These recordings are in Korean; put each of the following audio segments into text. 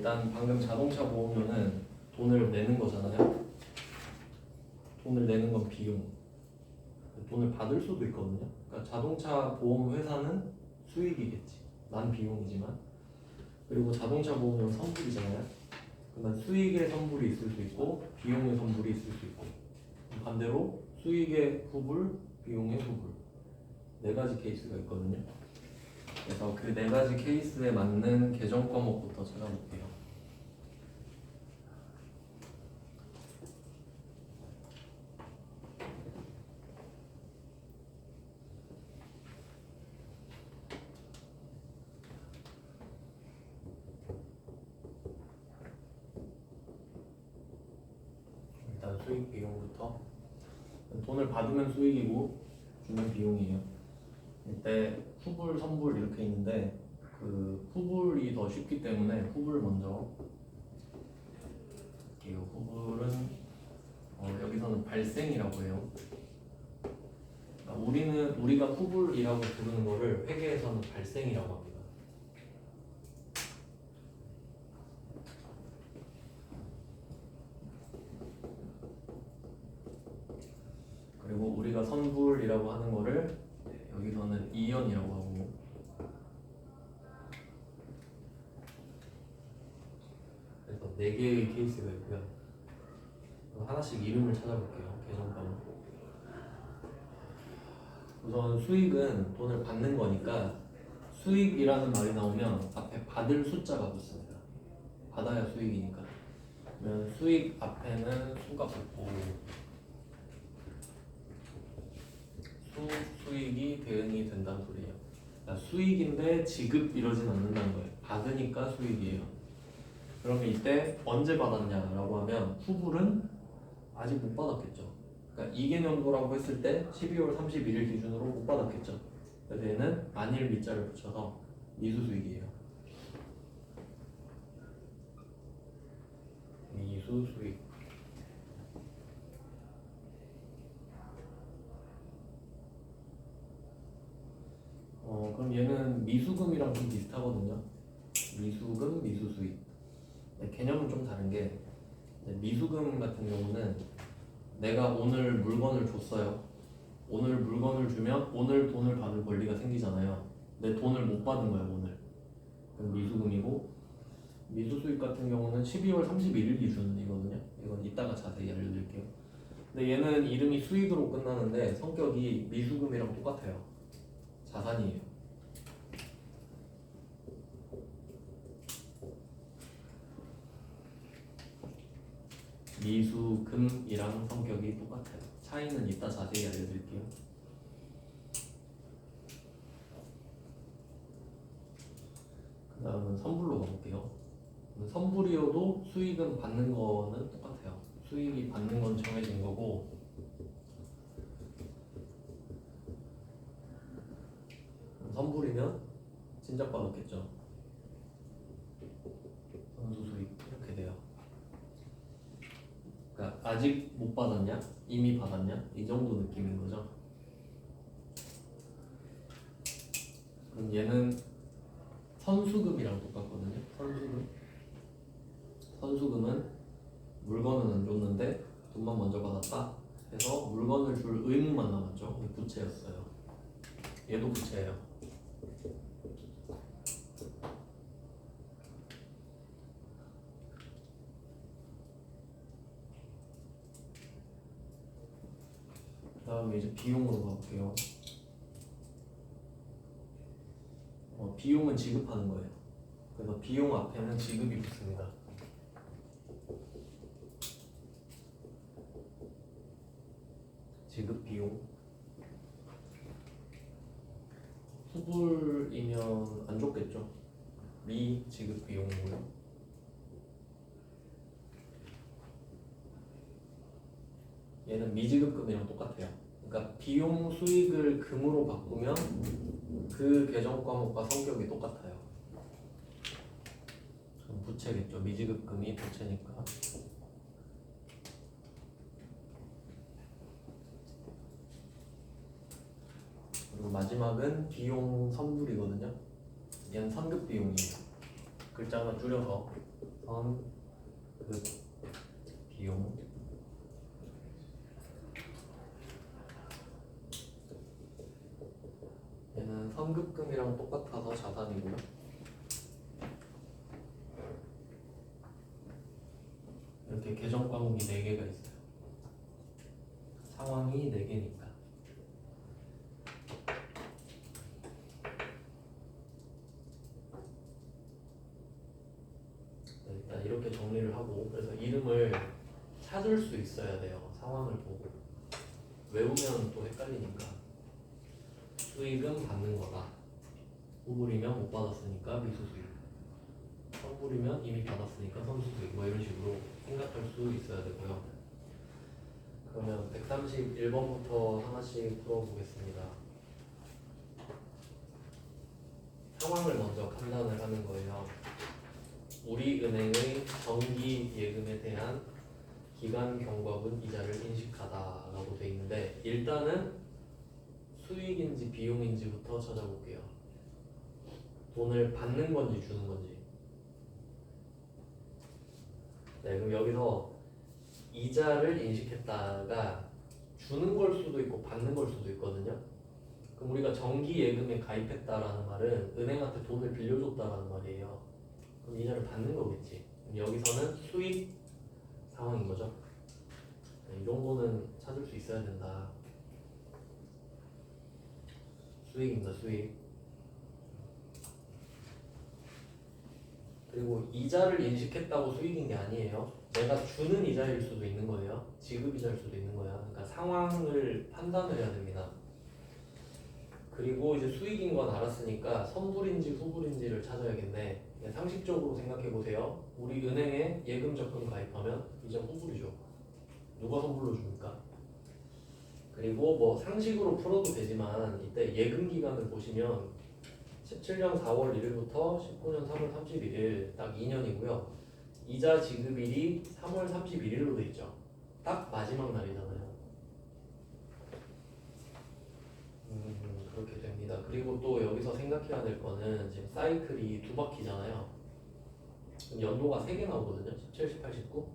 일단 방금 자동차 보험료는 돈을 내는 거잖아요. 돈을 내는 건 비용. 돈을 받을 수도 있거든요. 그러니까 자동차 보험 회사는 수익이겠지. 난 비용이지만. 그리고 자동차 보험료는 선불이잖아요. 그러면 수익의 선불이 있을 수 있고 비용의 선불이 있을 수 있고 반대로 수익의 후불, 비용의 후불 네 가지 케이스가 있거든요. 그래서 그 네 가지 케이스에 맞는 계정 과목부터 찾아볼게요. 일단 수익 비용부터. 돈을 받으면 수익이고 주면 비용이에요. 이때 후불, 선불 이렇게 있는데 그 후불이 더 쉽기 때문에 후불 먼저 할게요. 후불은 여기서는 발생이라고 해요. 그러니까 우리가 후불이라고 부르는 거를 회계에서는 발생이라고 합니다. 그리고 우리가 선불이라고 하는 거를 여기서는 이연이라고 하고, 그래서 4개의 케이스가 있고요. 하나씩 이름을 찾아볼게요. 계정과목. 우선 수익은 돈을 받는 거니까 수익이라는 말이 나오면 앞에 받을 숫자가 붙습니다. 받아야 수익이니까. 그러면 수익 앞에는 수가 붙고 수익이 대응이 된다는 소리예요. 그러니까 수익인데 지급 이러진 않는다는 거예요. 받으니까 수익이에요. 그러면 이때 언제 받았냐라고 하면 후불은 아직 못 받았겠죠. 그러니까 2개년도라고 했을 때 12월 31일 기준으로 못 받았겠죠. 그래서 얘는 만일 미자를 붙여서 미수수익이에요. 미수수익. 그럼 얘는 미수금이랑 좀 비슷하거든요. 미수금, 미수수익. 네, 개념은 좀 다른 게 미수금 같은 경우는 내가 오늘 물건을 줬어요. 오늘 물건을 주면 오늘 돈을 받을 권리가 생기잖아요. 내 돈을 못 받은 거예요, 오늘. 그럼 미수금이고, 미수수익 같은 경우는 12월 31일 기준이거든요. 이건 이따가 자세히 알려드릴게요. 근데 얘는 이름이 수익으로 끝나는데 성격이 미수금이랑 똑같아요. 자산이에요. 미수금이랑 성격이 똑같아요. 차이는 이따 자세히 알려드릴게요. 그 다음은 선불로 가볼게요. 선불이어도 수익은 받는 거는 똑같아요. 수익이 받는 건 정해진 거고, 선불이면 진작 받았겠죠. 선수수익 이렇게 돼요. 그러니까 아직 못 받았냐? 이미 받았냐? 이 정도 느낌인 거죠. 그럼 얘는 선수금이랑 똑같거든요. 선수금은 물건은 안 줬는데 돈만 먼저 받았다 해서 물건을 줄 의무만 남았죠. 부채였어요. 얘도 부채예요. 그 다음에 이제 비용으로 가볼게요. 비용은 지급하는 거예요. 그래서 비용 앞에는 지급이 붙습니다. 지급 비용. 후불이면 안 좋겠죠. 미지급 비용이고요. 얘는 미지급금이랑 똑같아요. 그러니까 비용 수익을 금으로 바꾸면 그 계정 과목과 성격이 똑같아요. 그럼 부채겠죠. 미지급금이 부채니까. 그리고 마지막은 비용 선불이거든요. 얘는 선급 비용이에요. 글자 하나 줄여서 선급 비용 얘는 선급금이랑 똑같아서 자산이고요. 이렇게 계정 과목이 4개가 있어요. 상황이 4개니까. 일단 이렇게 정리를 하고, 그래서 이름을 찾을 수 있어야 돼요. 상황을 보고. 외우면 또 헷갈리니까. 수익은 받는 거다. 후불이면 못 받았으니까 미수수익. 선불이면 이미 받았으니까 선수수익. 뭐 이런 식으로 생각할 수 있어야 되고요. 그러면 131번부터 하나씩 풀어보겠습니다. 상황을 먼저 판단을 하는 거예요. 우리 은행의 정기 예금에 대한 기간 경과분 이자를 인식하다라고 돼 있는데, 일단은 수익인지 비용인지부터 찾아볼게요. 돈을 받는 건지 주는 건지. 네, 그럼 여기서 이자를 인식했다가 주는 걸 수도 있고 받는 걸 수도 있거든요. 그럼 우리가 정기 예금에 가입했다라는 말은 은행한테 돈을 빌려줬다라는 말이에요. 그럼 이자를 받는 거겠지. 그럼 여기서는 수익 상황인 거죠. 네, 이 정도는 찾을 수 있어야 된다. 수익입니다, 수익. 그리고 이자를 인식했다고 수익인 게 아니에요. 내가 주는 이자일 수도 있는 거예요. 지급 이자일 수도 있는 거야. 그러니까 상황을 판단을 해야 됩니다. 그리고 이제 수익인 건 알았으니까 선불인지 후불인지를 찾아야겠네. 상식적으로 생각해 보세요. 우리 은행에 예금 적금 가입하면 이자 후불이죠. 누가 선불로 줍니까? 그리고 뭐 상식으로 풀어도 되지만 이때 예금 기간을 보시면 17년 4월 1일부터 19년 3월 31일 딱 2년이고요. 이자 지급일이 3월 31일로 돼 있죠. 딱 마지막 날이잖아요. 그렇게 됩니다. 그리고 또 여기서 생각해야 될 거는 지금 사이클이 2바퀴잖아요. 연도가 3개 나오거든요. 17, 18, 19.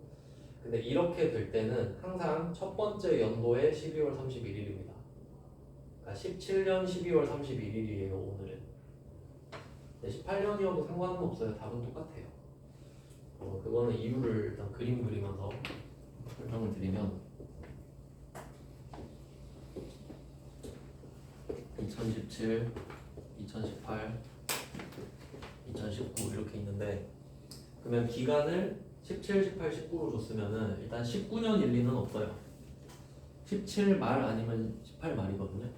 근데 이렇게 될 때는 항상 첫 번째 연도에 12월 31일입니다. 그러니까 17년 12월 31일이에요, 오늘은. 18년이어도 상관은 없어요. 답은 똑같아요. 그거는 이유를 일단 그림 그리면서 설명을 드리면 2017, 2018, 2019 이렇게 있는데, 그러면 기간을 17, 18, 19로 줬으면은 일단 19년 일리는 없어요. 17 말 아니면 18 말이거든요.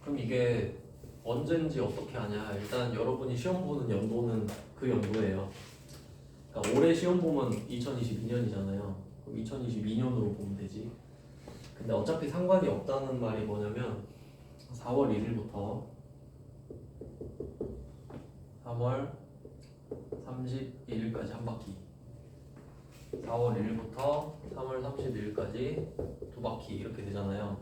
그럼 이게 언젠지 어떻게 하냐? 일단 여러분이 시험 보는 연도는 그 연도예요. 그러니까 올해 시험 보면 2022년이잖아요. 그럼 2022년으로 보면 되지. 근데 어차피 상관이 없다는 말이 뭐냐면 4월 1일부터 3월 31일까지 한 바퀴, 4월 1일부터 3월 31일까지 2바퀴 이렇게 되잖아요.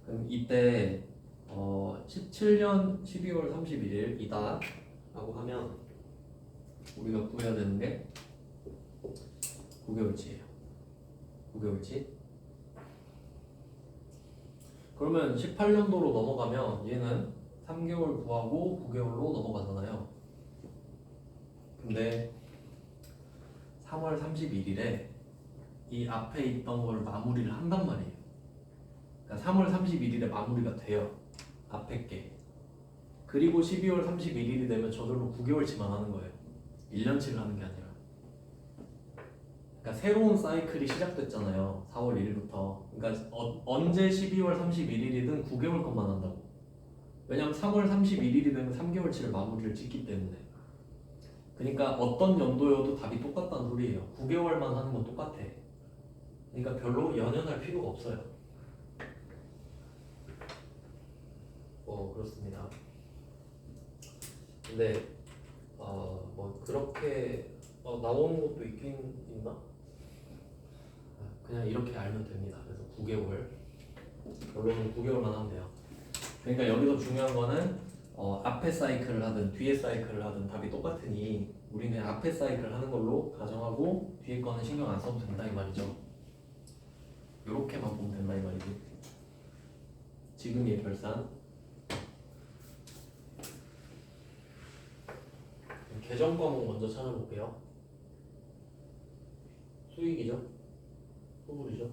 그럼 이때 17년 12월 31일이다 라고 하면 우리가 구해야 되는 게 9개월치예요. 9개월치. 그러면 18년도로 넘어가면 얘는 3개월 구하고 9개월로 넘어가잖아요. 근데 3월 31일에 이 앞에 있던 걸 마무리를 한단 말이에요. 그러니까 3월 31일에 마무리가 돼요. 앞에 게. 그리고 12월 31일이 되면 저절로 9개월치만 하는 거예요. 1년치를 하는 게 아니라. 그러니까 새로운 사이클이 시작됐잖아요. 4월 1일부터. 그러니까 언제 12월 31일이든 9개월 것만 한다고. 왜냐면 3월 31일이 되면 3개월치를 마무리를 짓기 때문에. 그러니까 어떤 연도여도 답이 똑같다는 소리예요. 9개월만 하는 건 똑같아. 그러니까 별로 연연할 필요가 없어요. 그렇습니다. 근데 뭐 그렇게 나오는 것도 있긴 있나? 그냥 이렇게 알면 됩니다. 그래서 9개월. 결론은 9개월만 하면 돼요. 그러니까 여기서 중요한 거는 앞에 사이클을 하든 뒤에 사이클을 하든 답이 똑같으니 우리는 앞에 사이클 하는 걸로 가정하고 뒤에 거는 신경 안 써도 된다 이 말이죠. 요렇게만 보면 된다 이 말이지. 지금의 결산 계정 과목 먼저 찾아볼게요. 수익이죠? 후불이죠?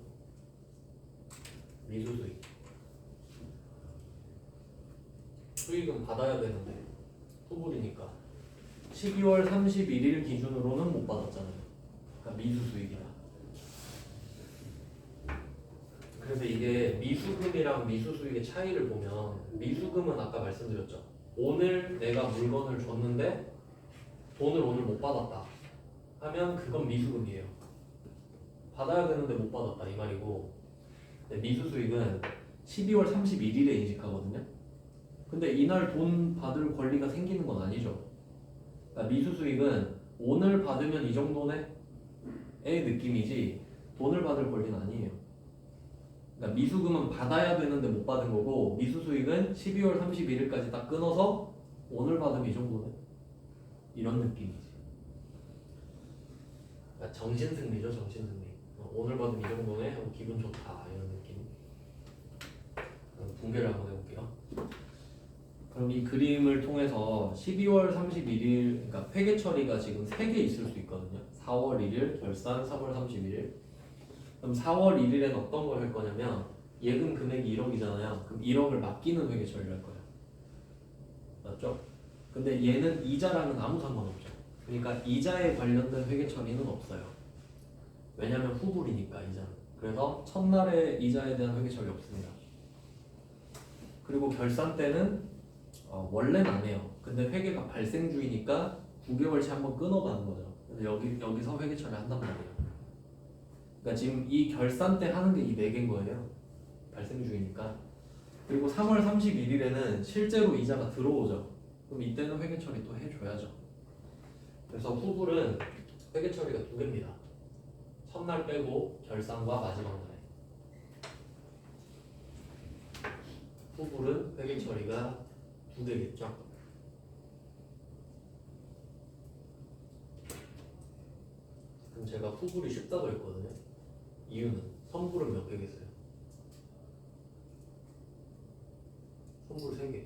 미수수익. 수익은 받아야 되는데 후불이니까 12월 31일 기준으로는 못 받았잖아요. 그러니까 미수수익이다. 그래서 이게 미수금이랑 미수수익의 차이를 보면 미수금은 아까 말씀드렸죠. 오늘 내가 물건을 줬는데 돈을 오늘 못 받았다 하면 그건 미수금이에요. 받아야 되는데 못 받았다 이 말이고, 미수수익은 12월 31일에 인식하거든요. 근데 이날 돈 받을 권리가 생기는 건 아니죠. 그러니까 미수수익은 오늘 받으면 이 정도네? 의 느낌이지 돈을 받을 권리는 아니에요. 그러니까 미수금은 받아야 되는데 못 받은 거고, 미수수익은 12월 31일까지 딱 끊어서 오늘 받으면 이 정도네? 이런 느낌이지. 그러니까 정신승리죠, 정신승리. 오늘 받으면 이 정도네? 하고 기분 좋다 이런 느낌. 붕괴를 한번 해볼게요. 그럼 이 그림을 통해서 12월 31일, 그러니까 회계 처리가 지금 3개 있을 수 있거든요. 4월 1일, 결산 3월 31일. 그럼 4월 1일엔 어떤 걸 할 거냐면 예금 금액이 1억이잖아요. 그럼 1억을 맡기는 회계 처리를 할 거예요. 맞죠? 근데 얘는 이자랑은 아무 상관없죠. 그러니까 이자에 관련된 회계 처리는 없어요. 왜냐면 후불이니까 이자는. 그래서 첫날에 이자에 대한 회계 처리 없습니다. 그리고 결산 때는 원래는 안 해요. 근데 회계가 발생주의니까 9개월치 한번 끊어가는 거죠. 그래서 여기서 회계 처리 한단 말이에요. 그러니까 지금 이 결산 때 하는 게 이 4개인 거예요. 발생주의니까. 그리고 3월 31일에는 실제로 이자가 들어오죠. 그럼 이때는 회계 처리 또 해줘야죠. 그래서 후불은 회계 처리가 2개입니다. 첫날 빼고 결산과 마지막 날에. 후불은 회계 처리가 2개겠죠. 그럼 제가 후불이 쉽다고 했거든요. 이유는 선불은 몇 개겠어요? 선불 3개.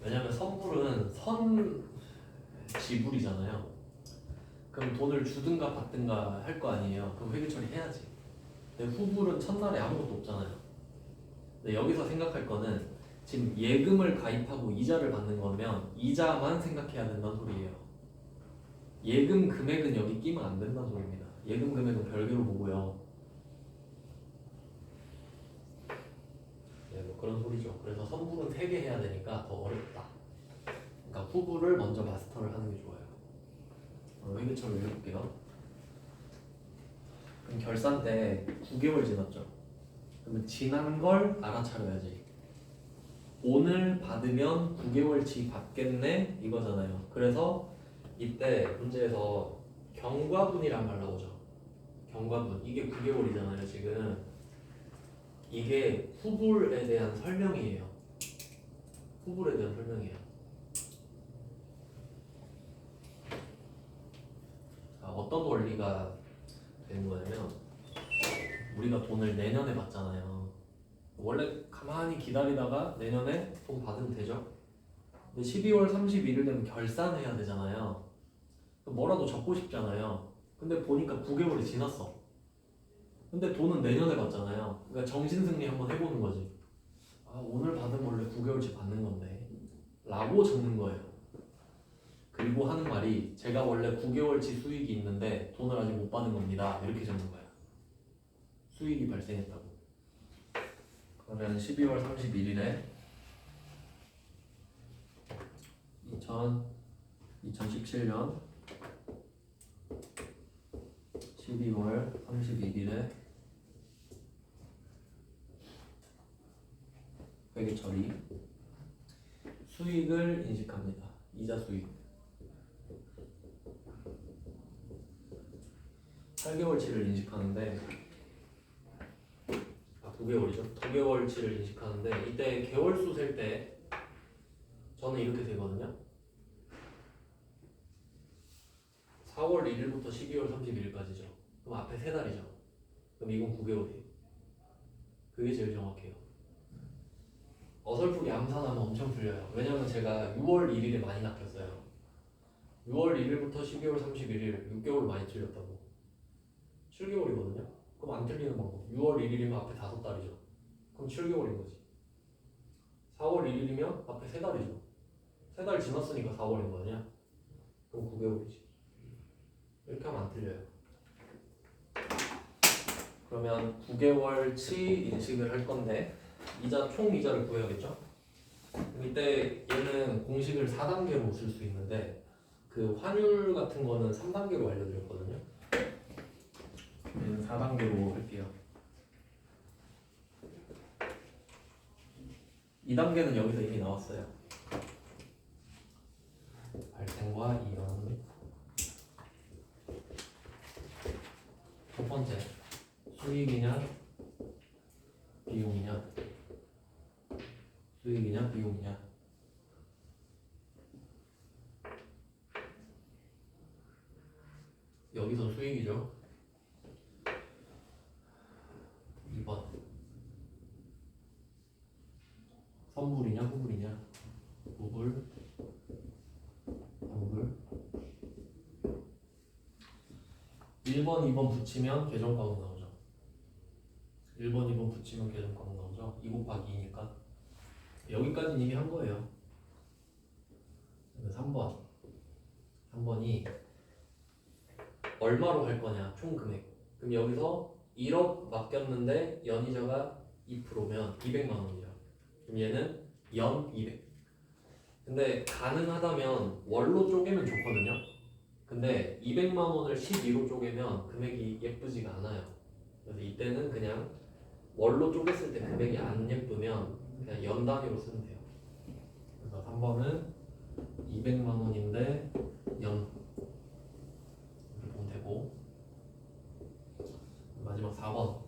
왜냐면 선불은 지불이잖아요. 그럼 돈을 주든가 받든가 할 거 아니에요. 그럼 회계 처리해야지. 근데 후불은 첫날에 아무것도 없잖아요. 근데 여기서 생각할 거는 지금 예금을 가입하고 이자를 받는 거면 이자만 생각해야 된다는 소리예요. 예금 금액은 여기 끼면 안 된다는 소리입니다. 예금 금액은 별개로 보고요. 네, 뭐 그런 소리죠. 그래서 선불은 3개 해야 되니까 더 어렵다. 그러니까 후불을 먼저 마스터를 하는 게 좋아요. 회계 처리를 해볼게요. 그럼 결산 때 9개월 지났죠. 그러면 지난 걸 알아차려야지. 오늘 받으면 9개월치 받겠네 이거잖아요. 그래서 이때 문제에서 경과분이란 말 나오죠. 경과분. 이게 9개월이잖아요 지금. 이게 후불에 대한 설명이에요. 후불에 대한 설명이에요. 어떤 원리가 되는 거냐면 우리가 돈을 내년에 받잖아요. 원래 가만히 기다리다가 내년에 돈 받으면 되죠. 근데 12월 31일 되면 결산해야 되잖아요. 뭐라도 적고 싶잖아요. 근데 보니까 9개월이 지났어. 근데 돈은 내년에 받잖아요. 그러니까 정신승리 한번 해보는 거지. 오늘 받으면 원래 9개월치 받는 건데 라고 적는 거예요. 그리고 하는 말이 제가 원래 9개월치 수익이 있는데 돈을 아직 못 받은 겁니다. 이렇게 적는 거야. 수익이 발생했다고. 그러면 12월 31일에 2017년 12월 31일에 회계 처리 수익을 인식합니다. 이자 수익 8개월치를 인식하는데 9개월이죠. 9개월치를 인식하는데 이때 개월수 셀 때 저는 이렇게 되거든요. 4월 1일부터 12월 31일까지죠. 그럼 앞에 3달이죠. 그럼 이건 9개월이에요. 그게 제일 정확해요. 어설프게 암산하면 엄청 틀려요. 왜냐면 제가 6월 1일에 많이 낚였어요. 6월 1일부터 12월 31일 6개월 많이 틀렸다고. 7개월이거든요. 그럼 안 틀리는 방법. 6월 1일이면 앞에 5달이죠. 그럼 7개월인 거지. 4월 1일이면 앞에 3달이죠. 3달 지났으니까 4월인 거 아니야? 그럼 9개월이지. 이렇게 하면 안 틀려요. 그러면 9개월치 인식을 할 건데 총 이자를 구해야겠죠? 이때 얘는 공식을 4단계로 쓸 수 있는데 그 환율 같은 거는 3단계로 알려드렸거든요. 얘는 4단계로 할게요. 2단계는 여기서 이미 나왔어요. 발생과 이연. 첫 번째, 수익이냐 비용이냐. 수익이냐 비용이냐. 여기서 수익이죠. 2번, 선불이냐 후불이냐. 후불, 선불. 1번, 2번 붙이면 계정과목 나오죠. 1번, 2번 붙이면 계정과목 나오죠. 2 곱하기 2니까 여기까지는 이미 한 거예요. 3번이 얼마로 할 거냐, 총 금액. 그럼 여기서 1억 맡겼는데 연이자가 2%면 200만 원이죠. 그럼 얘는 연 200. 근데 가능하다면 월로 쪼개면 좋거든요. 근데 200만 원을 12로 쪼개면 금액이 예쁘지가 않아요. 그래서 이때는 그냥 월로 쪼갰을 때 금액이 안 예쁘면 그냥 연 단위로 쓰면 돼요. 그래서 3번은 200만 원인데 연 이렇게 보면 되고, 마지막 4번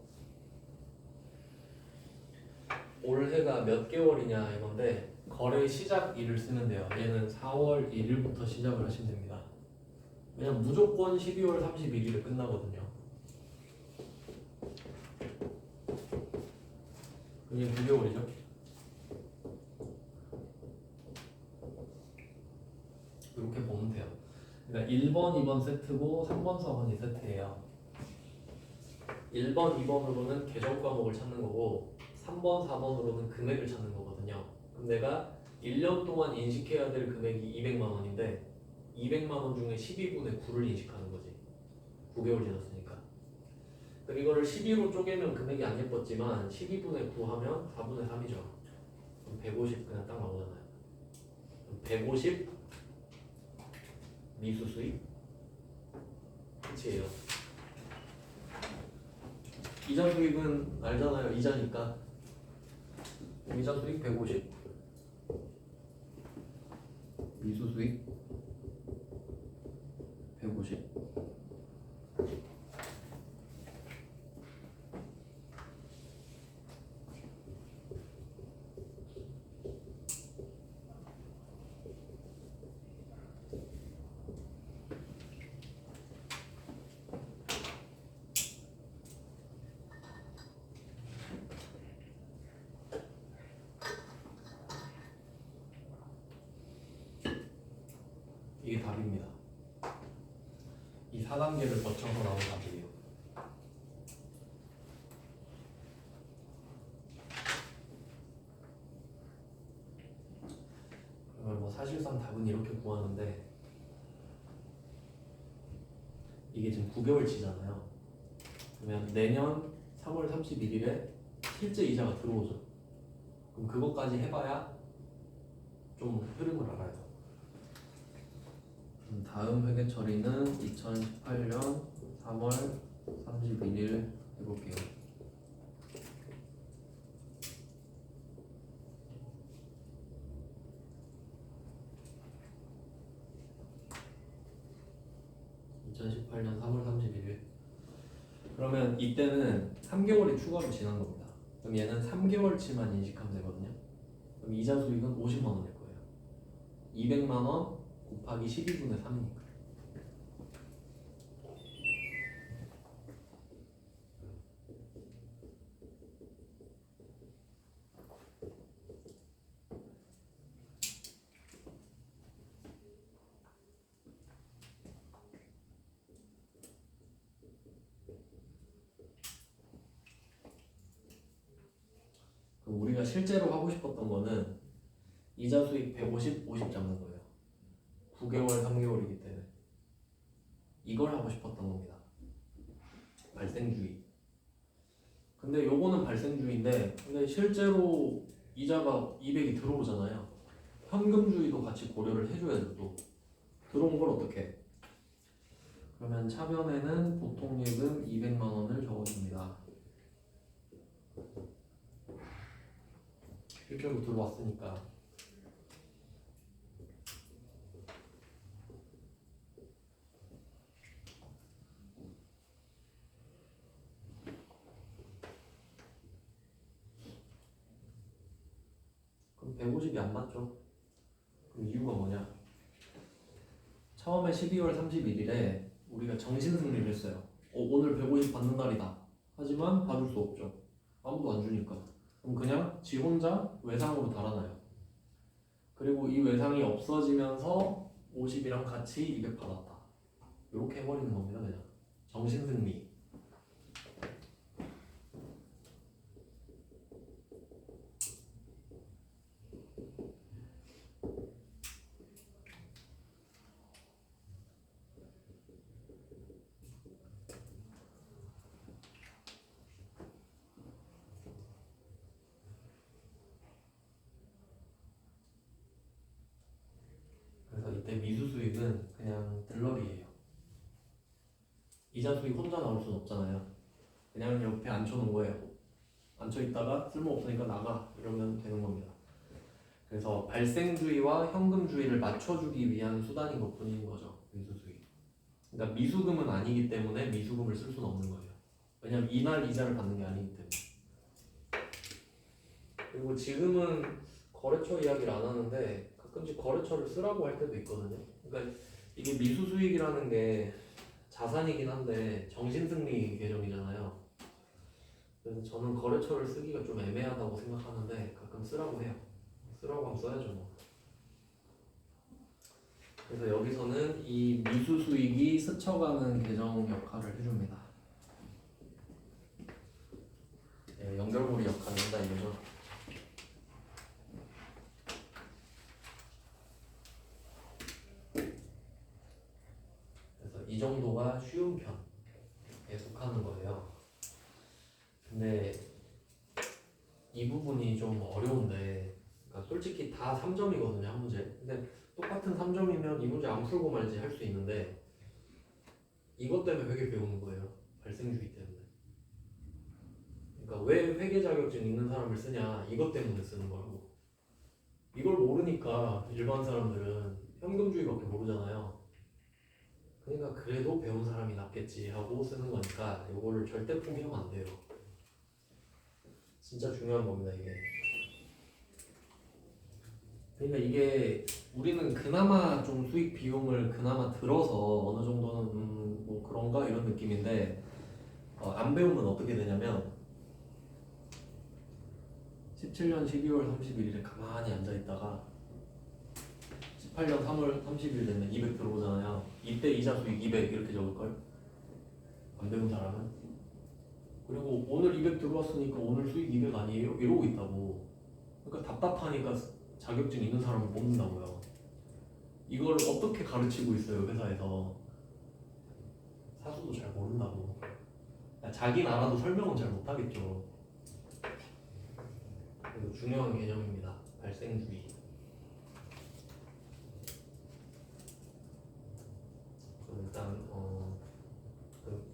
올해가 몇 개월이냐 이건데 거래 시작일을 쓰면 돼요. 얘는 4월 1일부터 시작을 하시면 됩니다. 왜냐면 무조건 12월 31일에 끝나거든요. 그게 9개월이죠. 이렇게 보면 돼요. 그러니까 1번, 2번 세트고 3번, 4번이 세트예요. 1번, 2번으로는 계정 과목을 찾는 거고 3번, 4번으로는 금액을 찾는 거거든요. 그럼 내가 1년 동안 인식해야 될 금액이 200만 원인데 200만 원 중에 12분의 9를 인식하는 거지. 9개월 지났으니까. 그럼 이거를 12로 쪼개면 금액이 안 예뻤지만 12분의 9 하면 4분의 3이죠. 그럼 150 그냥 딱 나오잖아요. 150 미수 수익 끝이에요. 이자 수익은 알잖아요. 이자니까. 이자 수익 150 미수 수익 150. 이게 답입니다. 이 4단계를 거쳐서 나온 답이에요. 그러면 뭐 사실상 답은 이렇게 구하는데 이게 지금 9개월치잖아요. 그러면 내년 3월 31일에 실제 이자가 들어오죠. 그럼 그것까지 해봐야 좀 흐름을 알아요. 다음 회계 처리는 2018년 3월 31일 해볼게요. (2018년 3월 31일) 그러면 이때는 3개월이 추가로 지난 겁니다. 그럼 얘는 3개월치만 인식하면 되거든요. 그럼 이자 수익은 50만 원일 거예요. 200만 원 곱하기 12분의 3이니까. 우리가 실제로 하고 싶었던 거는 이자 수익 150, 50 잡는 거예요. 9개월, 3개월이기 때문에 이걸 하고 싶었던 겁니다. 발생주의. 근데 요거는 발생주의인데, 근데 실제로 이자가 200이 들어오잖아요. 현금주의도 같이 고려를 해줘야죠. 또 들어온 걸 어떻게 해? 그러면 차변에는 보통 예금 200만 원을 적어줍니다. 실제로 들어왔으니까. 그럼 150이 안 맞죠? 그럼 이유가 뭐냐? 처음에 12월 31일에 우리가 정신승리를 했어요. 오늘 150 받는 날이다. 하지만 봐줄 수 없죠. 아무도 안 주니까. 그럼 그냥 지 혼자 외상으로 달아나요. 그리고 이 외상이 없어지면서 50이랑 같이 200 받았다. 이렇게 해버리는 겁니다. 그냥 정신승리. 그래서 이때 미수 수익은 그냥 들러리예요. 이자 수익 혼자 나올 수는 없잖아요. 그냥 옆에 앉혀놓은 거예요. 앉혀있다가 쓸모없으니까 나가 이러면 되는 겁니다. 그래서 발생주의와 현금주의를 맞춰주기 위한 수단인 것 뿐인 거죠. 미수 수익. 그러니까 미수금은 아니기 때문에 미수금을 쓸 수는 없는 거예요. 왜냐면 이날 이자를 받는 게 아니기 때문에. 그리고 지금은 거래처 이야기를 안 하는데 가끔씩 거래처를 쓰라고 할 때도 있거든요. 그러니까 이게 미수 수익이라는 게 자산이긴 한데 정신승리 개념이잖아요. 그래서 저는 거래처를 쓰기가 좀 애매하다고 생각하는데 가끔 쓰라고 해요. 쓰라고 하면 써야죠 뭐. 그래서 여기서는 이 미수 수익이 스쳐가는 계정 역할을 해줍니다. 네, 연결고리 역할을 한다 이거죠. 그래서 이 정도가 쉬운 편에 속하는 거예요. 근데 이 부분이 좀 어려운데, 그러니까 솔직히 다 3점이거든요 한 문제. 근데 똑같은 3점이면 이 문제 안 풀고 말지 할 수 있는데 이것 때문에 회계 배우는 거예요. 발생주의 때문에. 그러니까 왜 회계 자격증 있는 사람을 쓰냐, 이것 때문에 쓰는 거라고. 이걸 모르니까 일반 사람들은 현금주의밖에 모르잖아요. 그러니까 그래도 배운 사람이 낫겠지 하고 쓰는 거니까 이거를 절대 포기하면 안 돼요. 진짜 중요한 겁니다 이게. 그러니까 이게 우리는 그나마 좀 수익 비용을 그나마 들어서 어느 정도는 뭐 그런가 이런 느낌인데, 안 배우면 어떻게 되냐면 17년 12월 31일에 가만히 앉아있다가 18년 3월 30일 되면 200 들어오잖아요. 이때 이자 수익 200 이렇게 적을걸? 안 배운 사람은. 그리고 오늘 200 들어왔으니까 오늘 수익 200 아니에요? 이러고 있다고. 그러니까 답답하니까 자격증 있는 사람을 뽑는다고요. 이걸 어떻게 가르치고 있어요 회사에서. 사수도 잘 모른다고. 자기는 알아도 설명은 잘 못하겠죠. 그리고 중요한 개념입니다. 발생주의. 그럼 일단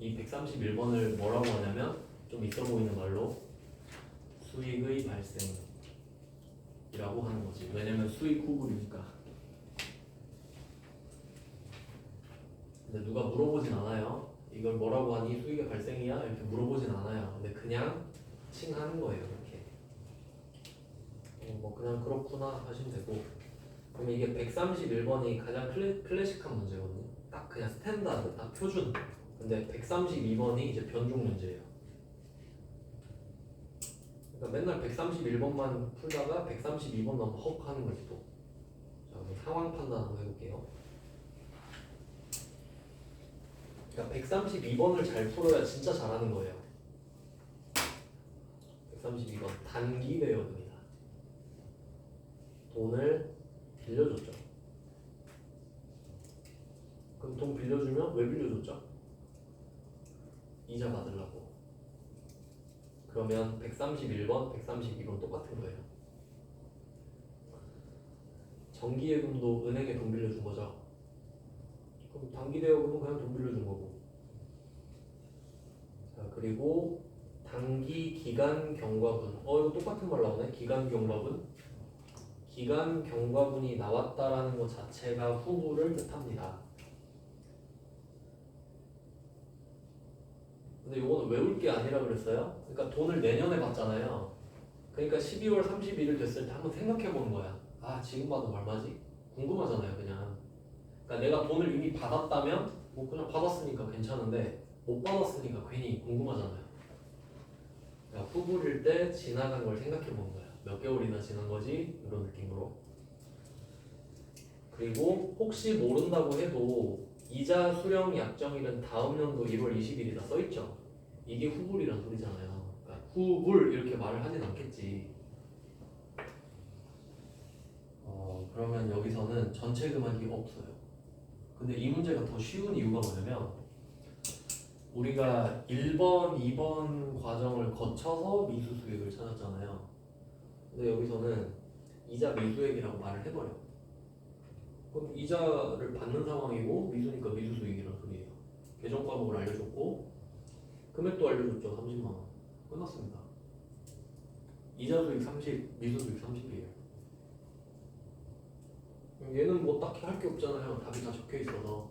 이 131번을 뭐라고 하냐면 좀 있어 보이는 말로 수익의 발생이라고 하는 거지. 왜냐면 수익 후불이니까. 근데 누가 물어보진 않아요. 이걸 뭐라고 하니? 수익의 발생이야? 이렇게 물어보진 않아요. 근데 그냥 칭하는 거예요. 이렇게. 뭐 그냥 그렇구나 하시면 되고. 그러면 이게 131번이 가장 클래식한 문제거든요. 딱 그냥 스탠다드, 딱 표준. 근데 132번이 이제 변종 문제예요. 그러니까 맨날 131번만 풀다가 132번 넘어 헉 하는 거지 또. 자, 그럼 상황 판단 한번 해볼게요. 그러니까 132번을 잘 풀어야 진짜 잘하는 거예요. 132번 단기 대여금이다. 돈을 빌려줬죠. 그럼 돈 빌려주면 왜 빌려줬죠? 이자 받으려고. 그러면 131번, 132번 똑같은 거예요. 정기예금도 은행에 돈 빌려준 거죠. 그럼 단기 대여금은 그냥 돈 빌려준 거고. 자, 그리고 단기 기간 경과분. 이거 똑같은 말 나오네. 기간 경과분. 기간 경과분이 나왔다라는 것 자체가 후불을 뜻합니다. 근데 이거는 외울 게 아니라 그랬어요. 그러니까 돈을 내년에 받잖아요. 그러니까 12월 31일 됐을 때 한번 생각해 보는 거야. 아, 지금 봐도 얼마지? 궁금하잖아요, 그냥. 그러니까 내가 돈을 이미 받았다면 뭐 그냥 받았으니까 괜찮은데 못 받았으니까 괜히 궁금하잖아요. 그러니까 후불일 때 지나간 걸 생각해 보는 거야. 몇 개월이나 지난 거지? 이런 느낌으로. 그리고 혹시 모른다고 해도 이자 수령 약정일은 다음 연도 1월 20일이다 써있죠. 이게 후불이란 소리잖아요. 그러니까 후불 이렇게 말을 하진 않겠지. 그러면 여기서는 전체 금액이 없어요. 근데 이 문제가 더 쉬운 이유가 뭐냐면 우리가 1번, 2번 과정을 거쳐서 미수 수익을 찾았잖아요. 근데 여기서는 이자 미수액이라고 말을 해버려. 그럼 이자를 받는 상황이고 미수니까 미수 수익이란 소리예요. 계정 과목을 알려줬고 금액도 알려줬죠. 30만 원. 끝났습니다. 이자 수익 30, 미수 수익 30이에요. 얘는 뭐 딱히 할 게 없잖아요. 답이 다 적혀 있어서.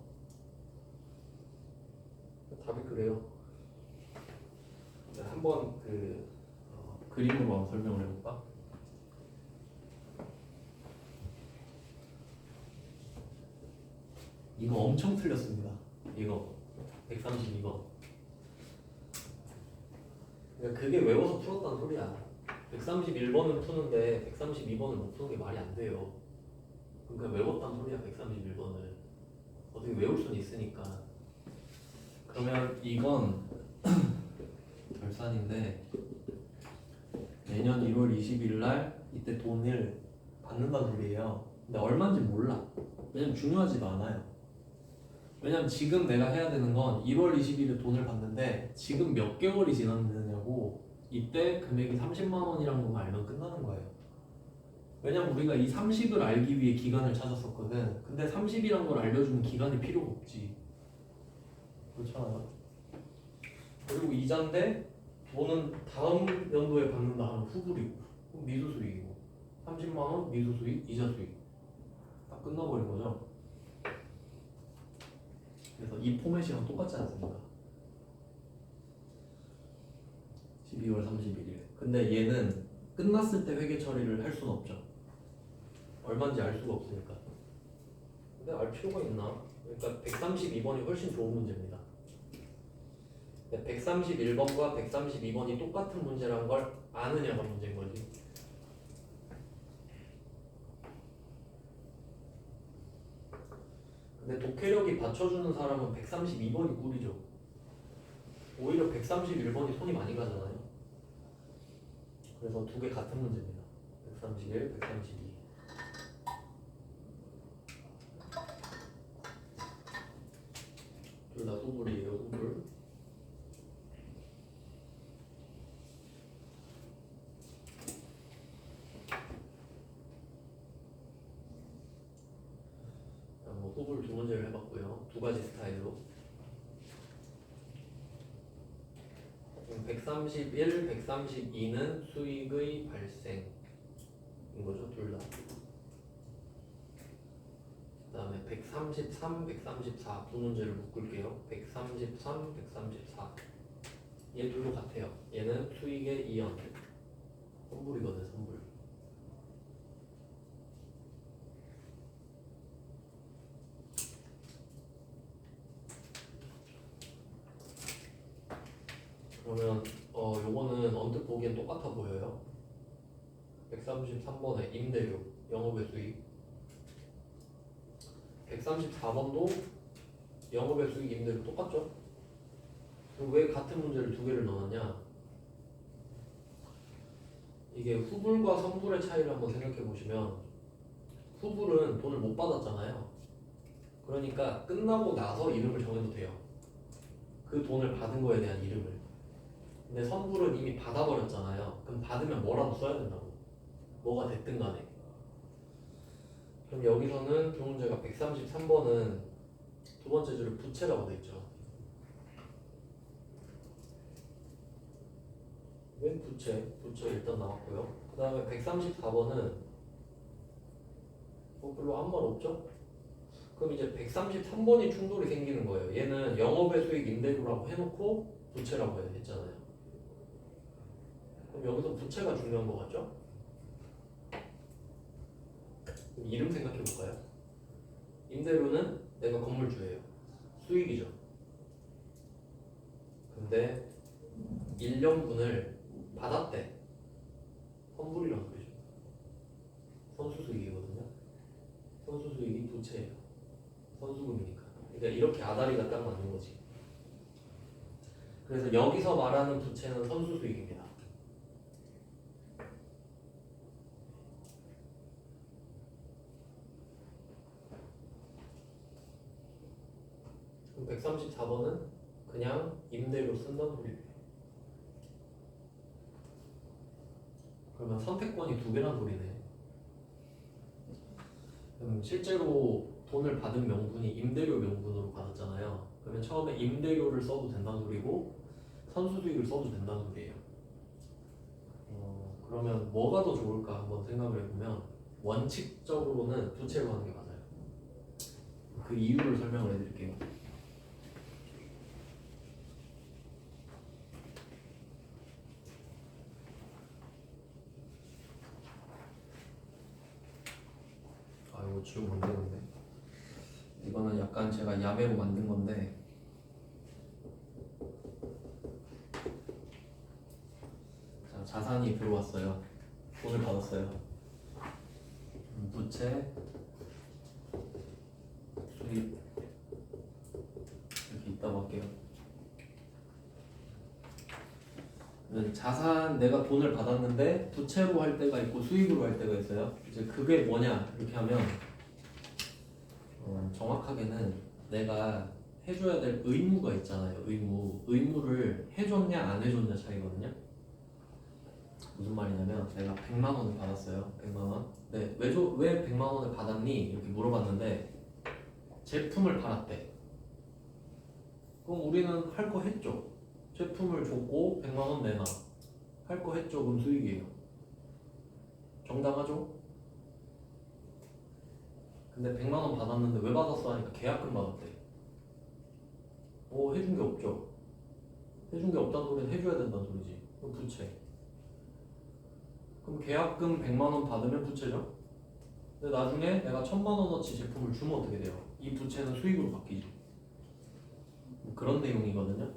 답이 그래요. 한번 그림으로 한번 설명을 해볼까? 이거 엄청 틀렸습니다. 이거 132번. 그러니까 그게 외워서 풀었다는 소리야. 131번을 푸는데 132번을 못 푸는 게 말이 안 돼요. 그러니까 외웠다는 소리야. 131번을 어떻게 외울 수는 있으니까. 그러면 이건 결산인데 내년 1월 20일 날 이때 돈을 받는다는 소리예요. 근데 얼마인지 몰라. 왜냐면 중요하지도 않아요. 왜냐면 지금 내가 해야 되는 건 1월 20일에 돈을 받는데 지금 몇 개월이 지났느냐고. 이때 금액이 30만 원이라는 것만 알면 끝나는 거예요. 왜냐면 우리가 이 30을 알기 위해 기간을 찾았었거든. 근데 30이란 걸 알려주는 기간이 필요가 없지. 그렇잖아요. 그리고 이자인데 돈은 다음 연도에 받는다 하면 후불이고 미수 수익이고 30만 원 미수 수익, 이자 수익 딱 끝나버린 거죠. 그래서 이 포맷이랑 똑같지 않습니까? 12월 31일. 근데 얘는 끝났을 때 회계 처리를 할 수는 없죠. 얼마인지 알 수가 없으니까. 근데 알 필요가 있나? 그러니까 132번이 훨씬 좋은 문제입니다. 131번과 132번이 똑같은 문제란 걸 아느냐가 문제인 거지. 근데 독해력이 받쳐주는 사람은 132번이 꿀이죠. 오히려 131번이 손이 많이 가잖아요. 그래서 두 개 같은 문제입니다. 131, 132. 둘 다 후불이에요, 후불. 후불 두 문제를 해봤고요. 두 가지 스타일로. 131, 132는 수익의 발생인 거죠, 둘 다. 그 다음에 133, 134 두 문제를 묶을게요. 133, 134. 얘 둘도 같아요. 얘는 수익의 이연. 선불이거든, 선불. 그러면 요거는 언뜻 보기엔 똑같아 보여요. 133번에 임대료, 영업의 수익. 134번도 영업의 수익, 임대료 똑같죠? 그럼 왜 같은 문제를 두 개를 넣었냐? 이게 후불과 선불의 차이를 한번 생각해 보시면 후불은 돈을 못 받았잖아요. 그러니까 끝나고 나서 이름을 정해도 돼요. 그 돈을 받은 거에 대한 이름을. 근데 선불은 이미 받아버렸잖아요. 그럼 받으면 뭐라도 써야 된다고. 뭐가 됐든 간에. 그럼 여기서는 그 문제가 133번은 두 번째 줄에 부채라고 돼 있죠. 왜 부채? 부채 일단 나왔고요. 그 다음에 134번은 별로 아무 말 없죠? 그럼 이제 133번이 충돌이 생기는 거예요. 얘는 영업의 수익 임대료라고 해놓고 부채라고 했잖아요. 그럼 여기서 부채가 중요한 거 같죠? 그럼 이름 생각해 볼까요? 임대료는 내가 건물주예요. 수익이죠. 근데 1년분을 받았대. 선불이란 소리죠. 선수수익이거든요. 선수수익이 부채예요. 선수금이니까. 그러니까 이렇게 아다리가 딱 맞는 거지. 그래서 여기서 말하는 부채는 선수수익입니다. 그럼 134번은 그냥 임대료 쓴다는 소리예요. 그러면 선택권이 두 개란 소리네. 실제로 돈을 받은 명분이 임대료 명분으로 받았잖아요. 그러면 처음에 임대료를 써도 된다는 소리고 선수수익을 써도 된다는 소리예요. 그러면 뭐가 더 좋을까 한번 생각을 해보면 원칙적으로는 부채로 하는 게 맞아요. 그 이유를 설명을 해드릴게요. 이거 지우면 안 되는데. 이거는 약간 제가 야매로 만든 건데. 자, 자산이 들어왔어요. 돈을 받았어요. 부채, 수익 이렇게 있다고 할게요. 자산 내가 돈을 받았는데 부채로 할 때가 있고 수익으로 할 때가 있어요. 이제 그게 뭐냐 이렇게 하면 정확하게는 내가 해줘야 될 의무가 있잖아요. 의무를 해줬냐 안 해줬냐 차이거든요. 무슨 말이냐면 내가 100만 원을 받았어요. 100만 원. 네, 왜 100만 원을 받았니? 이렇게 물어봤는데 제품을 팔았대. 그럼 우리는 할 거 했죠. 제품을 줬고 100만 원 내놔. 할 거 했죠. 그럼 수익이에요. 정당하죠? 근데 100만 원 받았는데 왜 받았어? 하니까 계약금 받았대. 해준 게 없죠. 해준 게 없다는 소리는 해줘야 된다는 소리지. 그럼 부채. 그럼 계약금 100만 원 받으면 부채죠. 근데 나중에 내가 1000만 원어치 제품을 주면 어떻게 돼요? 이 부채는 수익으로 바뀌죠. 그런 내용이거든요.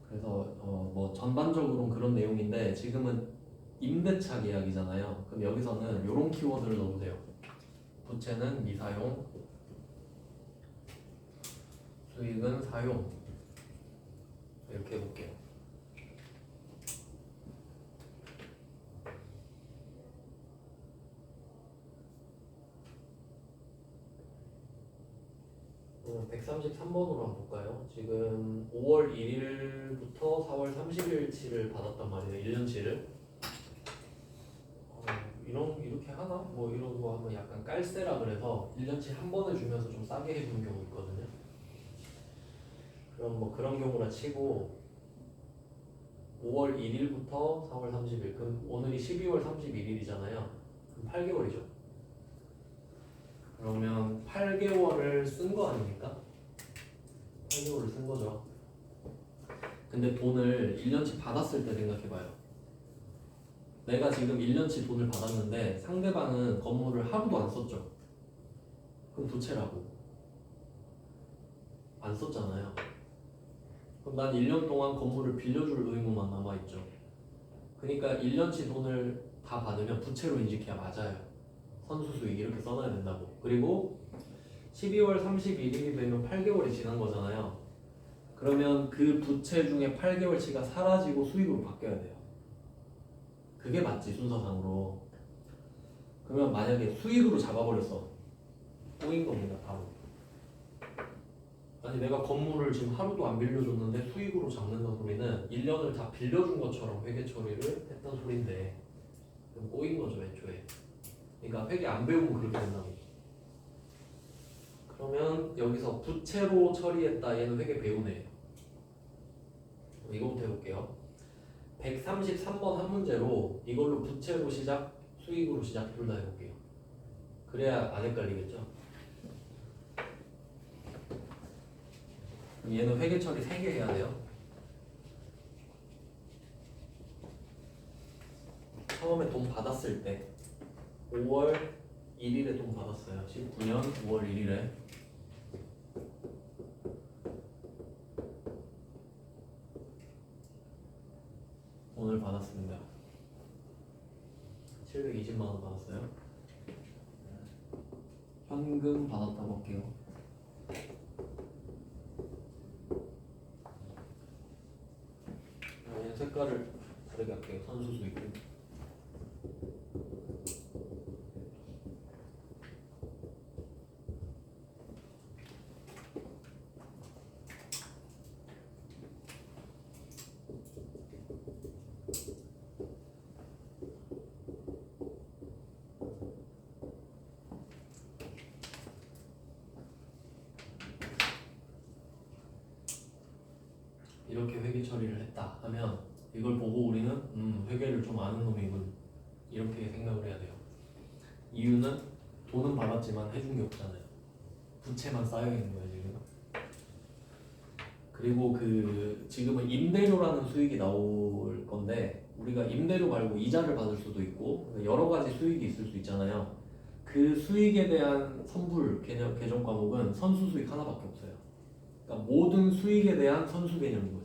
그래서 뭐 전반적으로는 그런 내용인데 지금은 임대차 계약이잖아요. 그럼 여기서는 이런 키워드를 넣어도 돼요. 부채는 미사용, 수익은 사용. 이렇게 해볼게요. 그럼 133번으로 한번 볼까요? 지금 5월 1일부터 4월 30일치를 받았단 말이에요. 1년치를. 이렇게 하나? 뭐 이런 거 하면 약간 깔세라 그래서 1년치 한 번에 주면서 좀 싸게 해주는 경우 있거든요. 그럼 뭐 그런 경우라 치고 5월 1일부터 4월 30일 그럼 오늘이 12월 31일이잖아요. 그럼 8개월이죠. 그러면 8개월을 쓴 거 아닙니까? 8개월을 쓴 거죠. 근데 돈을 1년치 받았을 때 생각해봐요. 내가 지금 1년치 돈을 받았는데 상대방은 건물을 하루도 안 썼죠. 그럼 부채라고. 안 썼잖아요. 그럼 그럼 난 1년 동안 건물을 빌려줄 의무만 남아있죠. 그러니까 1년치 돈을 다 받으면 부채로 인식해야 맞아요. 선수수익 이렇게 써놔야 된다고. 그리고 12월 31일이 되면 8개월이 지난 거잖아요. 그러면 그 부채 중에 8개월치가 사라지고 수익으로 바뀌어야 돼요. 그게 맞지 순서상으로. 그러면 만약에 수익으로 잡아버렸어. 꼬인 겁니다. 바로. 아니 내가 건물을 지금 하루도 안 빌려줬는데 수익으로 잡는다는 소리는 1년을 다 빌려준 것처럼 회계 처리를 했던 소린데 그럼 꼬인 거죠 애초에. 그러니까 회계 안 배우면 그렇게 된다는 거죠. 그러면 여기서 부채로 처리했다 얘는 회계 배우네요. 이거부터 해볼게요. 133번 한 문제로 이걸로 부채로 시작, 수익으로 시작 둘 다 해볼게요. 그래야 안 헷갈리겠죠? 얘는 회계 처리 3개 해야 돼요. 처음에 돈 받았을 때 5월 1일에 돈 받았어요. 19년 5월 1일에. 돈을 받았습니다. 720만 원 받았어요. 현금 받았다고 할게요. 얘 색깔을 다르게 할게요. 선수수익. 이렇게 회계 처리를 했다 하면 이걸 보고 우리는 회계를 좀 아는 놈이군 이렇게 생각을 해야 돼요. 이유는 돈은 받았지만 해준 게 없잖아요. 부채만 쌓여 있는 거예요 지금. 그리고 그 지금은 임대료라는 수익이 나올 건데 우리가 임대료 말고 이자를 받을 수도 있고 여러 가지 수익이 있을 수 있잖아요. 그 수익에 대한 선불 개정 과목은 선수 수익 하나밖에 없어요. 그러니까 모든 수익에 대한 선수 개념인 거지.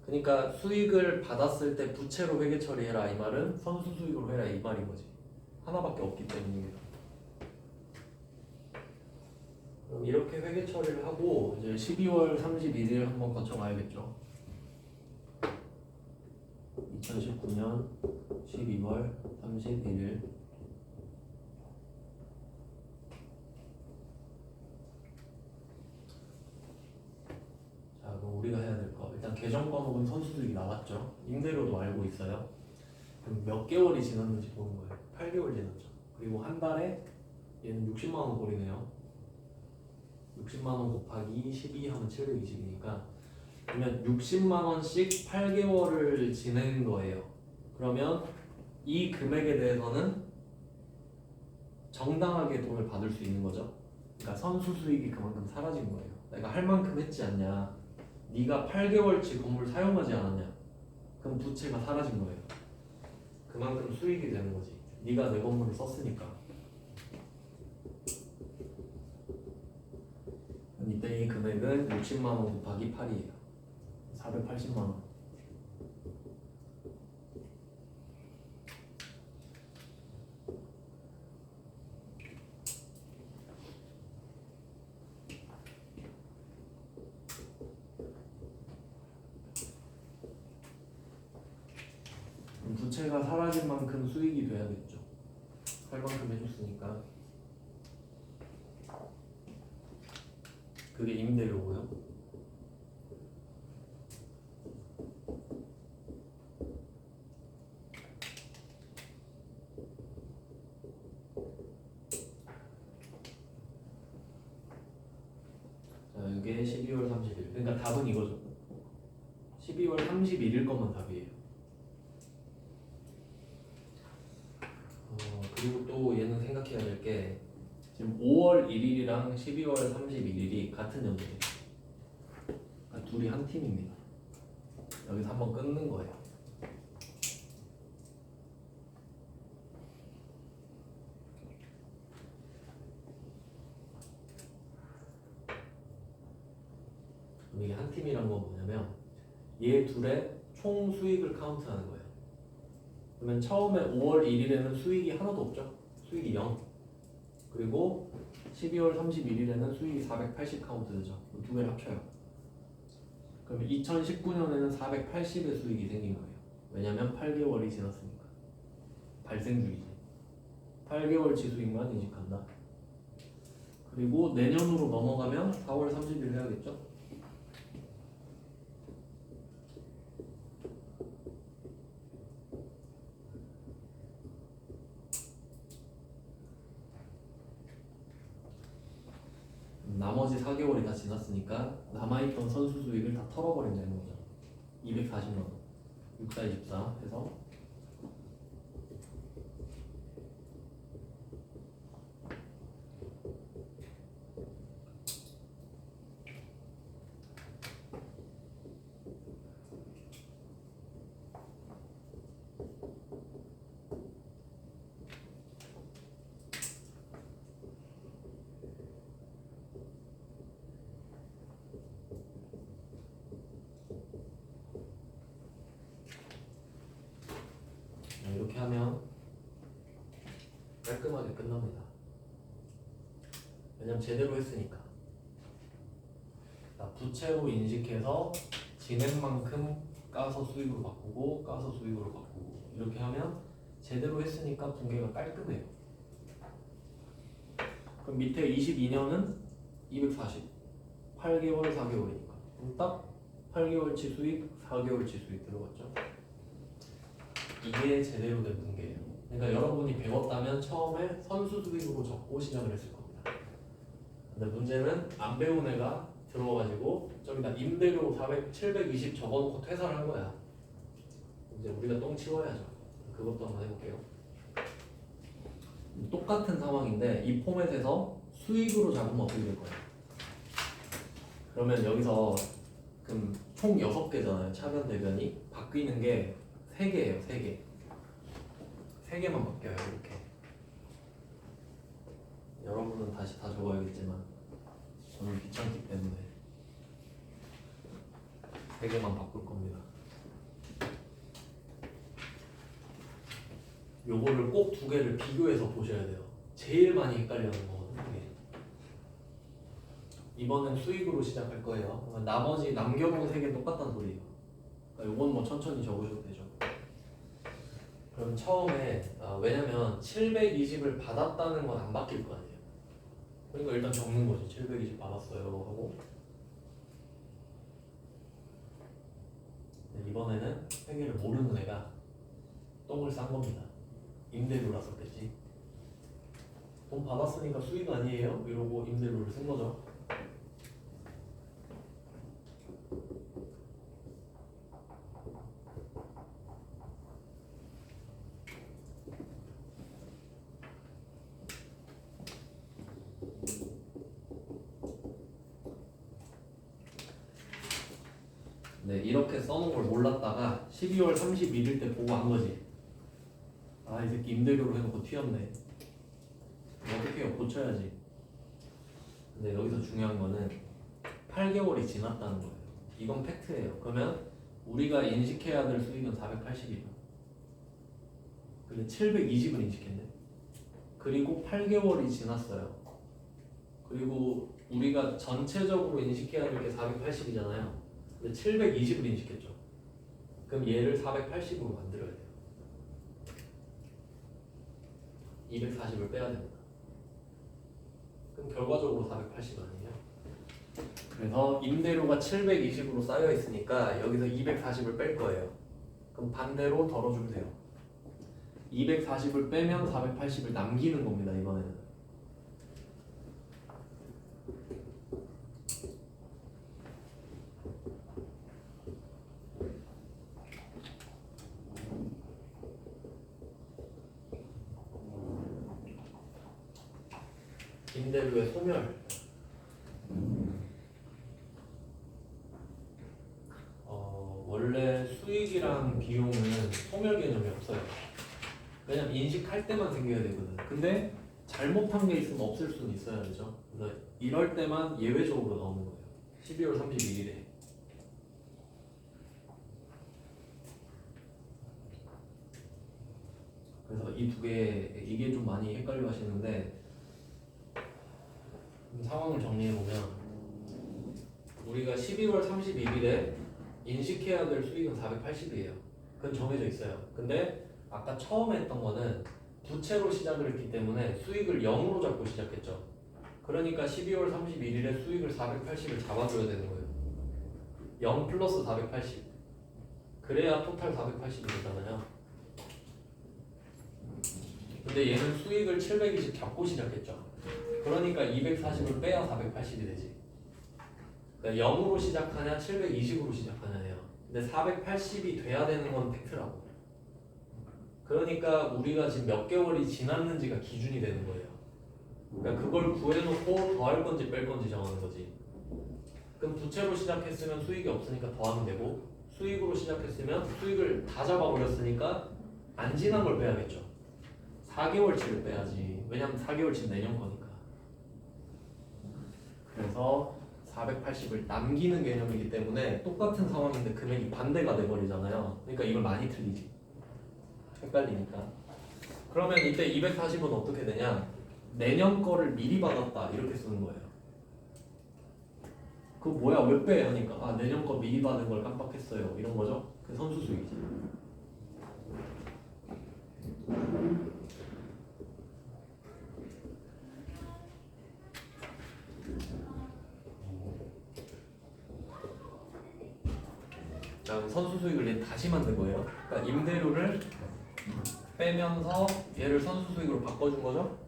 그러니까 수익을 받았을 때 부채로 회계 처리해라 이 말은 선수 수익으로 해라 이 말인 거지. 하나밖에 없기 때문입니다. 그럼 이렇게 회계 처리를 하고 이제 12월 31일 한번 거쳐가야겠죠. 2019년 12월 31일. 자, 그럼 우리가 해야 될 거. 일단 개정 과목은 선수수익이 나왔죠. 임대료도 알고 있어요. 그럼 몇 개월이 지났는지 보는 거예요. 8개월 지났죠. 그리고 한 달에 얘는 60만 원 꼴이네요. 60만 원 곱하기 12 하면 720이니까 그러면 60만 원씩 8개월을 지낸 거예요. 그러면 이 금액에 대해서는 정당하게 돈을 받을 수 있는 거죠. 그러니까 선수 수익이 그만큼 사라진 거예요. 내가 할 만큼 했지 않냐. 네가 8개월치 건물 사용하지 않았냐. 그럼 부채가 사라진 거예요. 그만큼 수익이 되는 거지. 네가 내 건물을 썼으니까. 이때 이 금액은 60만 원 곱하기 8이에요. 480만 원. 부채가 사라진 만큼 수익이 돼야겠죠. 할 만큼 해줬으니까. 그게 임대료고요. 자, 이게 12월 30일. 그러니까 답은 이거죠. 12월 31일 것만 답이에요. 그리고 또 얘는 생각해야 될 게 지금 5월 1일이랑 12월 31일이 같은 연도예요. 그러니까 둘이 한 팀입니다. 여기서 한번 끊는 거예요. 그럼 이게 한 팀이란 건 뭐냐면 얘 둘의 총 수익을 카운트하는 거예요. 그러면 처음에 5월 1일에는 수익이 하나도 없죠. 수익이 0. 그리고 12월 31일에는 수익이 480 카운트되죠. 두 개를 합쳐요. 그러면 2019년에는 480의 수익이 생긴 거예요. 왜냐면 8개월이 지났으니까. 발생주기지. 8개월치 수익만 인식한다. 그리고 내년으로 넘어가면 4월 30일 해야겠죠? 나머지 4개월이 다 지났으니까 남아있던 선수 수익을 다 털어버린다는 거죠. 240만 원. 64, 24 해서 이렇게 하면 깔끔하게 끝납니다. 왜냐면 제대로 했으니까. 부채로 인식해서 진행만큼 까서 수익으로 바꾸고 까서 수익으로 바꾸고 이렇게 하면 제대로 했으니까 분계가 깔끔해요. 그럼 밑에 22년은 240 8개월 4개월이니까 그럼 딱 8개월치 수익 4개월치 수익 들어갔죠. 이게 제대로 된 분계예요. 그러니까 여러분이 배웠다면 처음에 선수 수익으로 적고 시작을 했을 겁니다. 근데 문제는 안 배운 애가 들어와가지고 저기다 임대료 720 적어놓고 퇴사를 한 거야. 이제 우리가 똥 치워야죠. 그것도 한번 해볼게요. 똑같은 상황인데 이 포맷에서 수익으로 잡으면 어떻게 될 거예요? 그러면 여기서 그럼 총 6개잖아요. 차변 대변이 바뀌는 게 3개예요. 3개. 3개만 바뀌어요. 이렇게. 여러분은 다시 다 적어야겠지만 저는 귀찮기 때문에 3개만 바꿀 겁니다. 요거를 꼭 2개를 비교해서 보셔야 돼요. 제일 많이 헷갈리는 거거든요. 이번엔 수익으로 시작할 거예요. 나머지 남겨놓은 3개 똑같다는 소리예요. 그러니까 요건 뭐 천천히 적으셔도 되죠. 그럼 처음에 왜냐면 720을 받았다는 건 안 바뀔 거 아니에요. 그러니까 일단 적는 거지. 720 받았어요 하고 이번에는 회계를 모르는 애가 똥을 싼 겁니다. 임대료라 썼겠지. 돈 받았으니까 수익 아니에요? 이러고 임대료를 쓴 거죠. 네, 이렇게 써놓은 걸 몰랐다가 12월 31일 때 보고 한 거지. 아, 이 새끼 임대료로 해놓고 튀었네. 어떻게 해요? 고쳐야지. 근데 여기서 중요한 거는 8개월이 지났다는 거예요. 이건 팩트예요. 그러면 우리가 인식해야 될 수익은 480이에요. 근데 720을 인식했네. 그리고 8개월이 지났어요. 그리고 우리가 전체적으로 인식해야 될 게 480이잖아요. 근데 720을 인식했죠. 그럼 얘를 480으로 만들어야 돼요. 240을 빼야 됩니다. 그럼 결과적으로 480 아니에요? 그래서 임대료가 720으로 쌓여 있으니까 여기서 240을 뺄 거예요. 그럼 반대로 덜어주면 돼요. 240을 빼면 480을 남기는 겁니다. 이번에는. 임대료의 소멸. 원래 수익이랑 비용은 소멸 개념이 없어요. 왜냐면 인식할 때만 생겨야 되거든. 근데 잘못한 게 있으면 없을 수는 있어야 되죠. 그래서 이럴 때만 예외적으로 나오는 거예요. 12월 31일에. 이 두 개 이게 좀 많이 헷갈려 하시는데 상황을 정리해 보면 우리가 12월 31일에 인식해야 될 수익은 480이에요. 그건 정해져 있어요. 근데 아까 처음에 했던 거는 부채로 시작을 했기 때문에 수익을 0으로 잡고 시작했죠. 그러니까 12월 31일에 수익을 480을 잡아줘야 되는 거예요. 0 플러스 480. 그래야 토탈 480이 되잖아요. 근데 얘는 수익을 720 잡고 시작했죠. 그러니까 240을 빼야 480이 되지. 그러니까 0으로 시작하냐 720으로 시작하냐예요. 근데 480이 돼야 되는 건 팩트라고. 그러니까 우리가 지금 몇 개월이 지났는지가 기준이 되는 거예요. 그러니까 그걸 구해놓고 더할 건지 뺄 건지 정하는 거지. 그럼 부채로 시작했으면 수익이 없으니까 더하면 되고, 수익으로 시작했으면 수익을 다 잡아버렸으니까 안 지난 걸 빼야겠죠. 4개월치를 빼야지. 왜냐면 4개월치 내년 거니까. 그래서 480을 남기는 개념이기 때문에 똑같은 상황인데 금액이 반대가 돼버리잖아요. 그러니까 이걸 많이 틀리지. 헷갈리니까. 그러면 이때 240은 어떻게 되냐? 내년 거를 미리 받았다 이렇게 쓰는 거예요. 그거 뭐야 왜 빼? 하니까 아 내년 거 미리 받은 걸 깜빡했어요 이런 거죠. 그 선수 수익이지. 자, 선수 수익을 얘 다시 만든 거예요. 그러니까 임대료를 빼면서 얘를 선수 수익으로 바꿔준 거죠.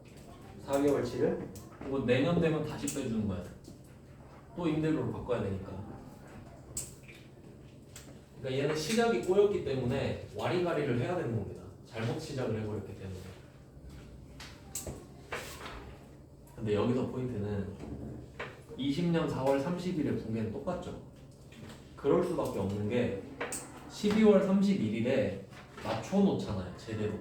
4개월치를. 그리고 내년 되면 다시 빼주는 거야. 또 임대료로 바꿔야 되니까. 그러니까 얘는 시작이 꼬였기 때문에 와리가리를 해야 되는 겁니다. 잘못 시작을 해버렸기 때문에. 근데 여기서 포인트는 20년 4월 30일의 붕괴는 똑같죠. 그럴 수밖에 없는 게 12월 31일에 맞춰놓잖아요. 제대로.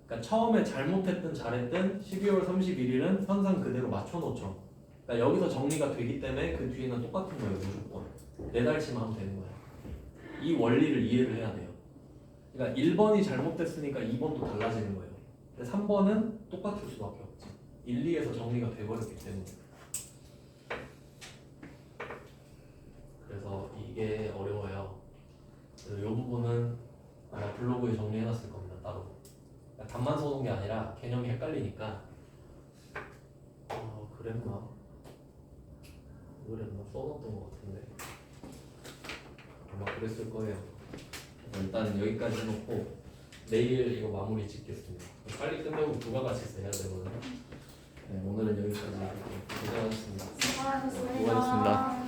그러니까 처음에 잘못했든 잘했든 12월 31일은 현상 그대로 맞춰놓죠. 그러니까 여기서 정리가 되기 때문에 그 뒤에는 똑같은 거예요. 무조건. 4달치만 하면 되는 거야. 이 원리를 이해를 해야 돼요. 그러니까 1번이 잘못됐으니까 2번도 달라지는 거예요. 근데 3번은 똑같을 수밖에 없지. 1, 2에서 정리가 돼버렸기 때문에. 그래서 이게 어려워요. 그래서 이 부분은 아마 블로그에 정리해놨을 겁니다. 따로. 그러니까 답만 써놓은 게 아니라 개념이 헷갈리니까 그랬나? 써놨던 것 같은데 아마 그랬을 거예요. 일단 여기까지 해놓고 내일 이거 마무리 짓겠습니다. 빨리 끝내고 부가가치세 해야 되거든요. 네, 오늘은 여기까지 고생하셨습니다. 수고하셨습니다. 수고하셨습니다.